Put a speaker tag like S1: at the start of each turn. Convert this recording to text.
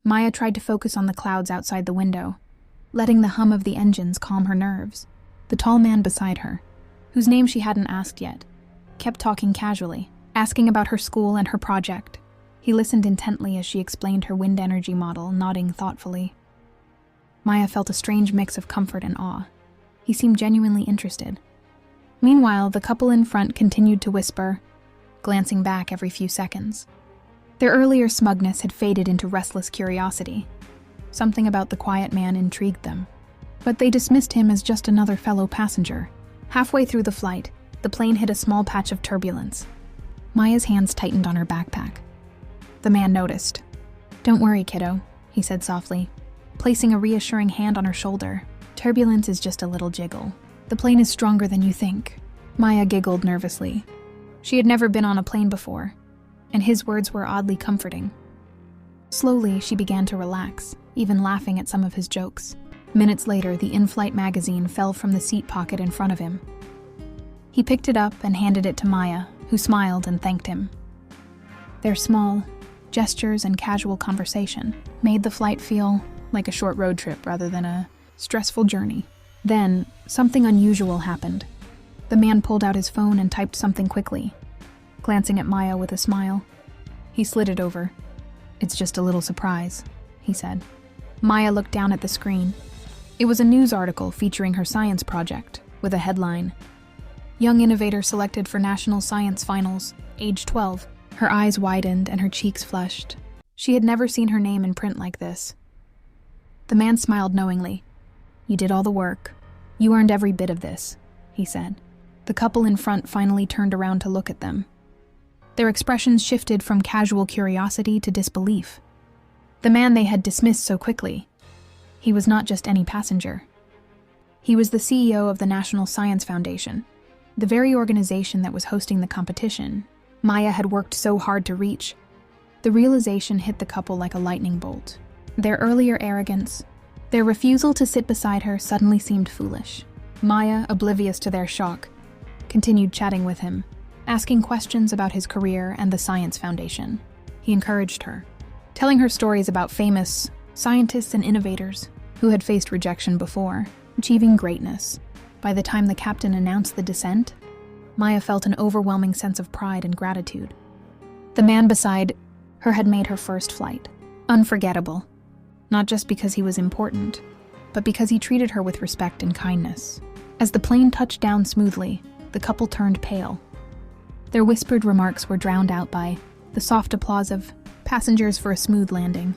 S1: Maya tried to focus on the clouds outside the window, letting the hum of the engines calm her nerves. The tall man beside her, whose name she hadn't asked yet, kept talking casually, asking about her school and her project. He listened intently as she explained her wind energy model, nodding thoughtfully. Maya felt a strange mix of comfort and awe. He seemed genuinely interested. Meanwhile, the couple in front continued to whisper, glancing back every few seconds. Their earlier smugness had faded into restless curiosity. Something about the quiet man intrigued them. But they dismissed him as just another fellow passenger. Halfway through the flight, the plane hit a small patch of turbulence. Maya's hands tightened on her backpack. The man noticed. "Don't worry, kiddo," he said softly, placing a reassuring hand on her shoulder. "Turbulence is just a little jiggle. The plane is stronger than you think." Maya giggled nervously. She had never been on a plane before, and his words were oddly comforting. Slowly, she began to relax, even laughing at some of his jokes. Minutes later, the in-flight magazine fell from the seat pocket in front of him. He picked it up and handed it to Maya, who smiled and thanked him. Their small gestures and casual conversation made the flight feel like a short road trip rather than a stressful journey. Then, something unusual happened. The man pulled out his phone and typed something quickly, glancing at Maya with a smile. He slid it over. "It's just a little surprise," he said. Maya looked down at the screen. It was a news article featuring her science project, with a headline, "Young innovator selected for National Science Finals, age 12. Her eyes widened and her cheeks flushed. She had never seen her name in print like this. The man smiled knowingly. "You did all the work. You earned every bit of this," he said. The couple in front finally turned around to look at them. Their expressions shifted from casual curiosity to disbelief. The man they had dismissed so quickly, he was not just any passenger. He was the CEO of the National Science Foundation, the very organization that was hosting the competition Maya had worked so hard to reach. The realization hit the couple like a lightning bolt. Their earlier arrogance, their refusal to sit beside her suddenly seemed foolish. Maya, oblivious to their shock, continued chatting with him, asking questions about his career and the Science Foundation. He encouraged her, telling her stories about famous scientists and innovators who had faced rejection before, achieving greatness. By the time the captain announced the descent, Maya felt an overwhelming sense of pride and gratitude. The man beside her had made her first flight unforgettable, not just because he was important, but because he treated her with respect and kindness. As the plane touched down smoothly, the couple turned pale. Their whispered remarks were drowned out by the soft applause of passengers for a smooth landing.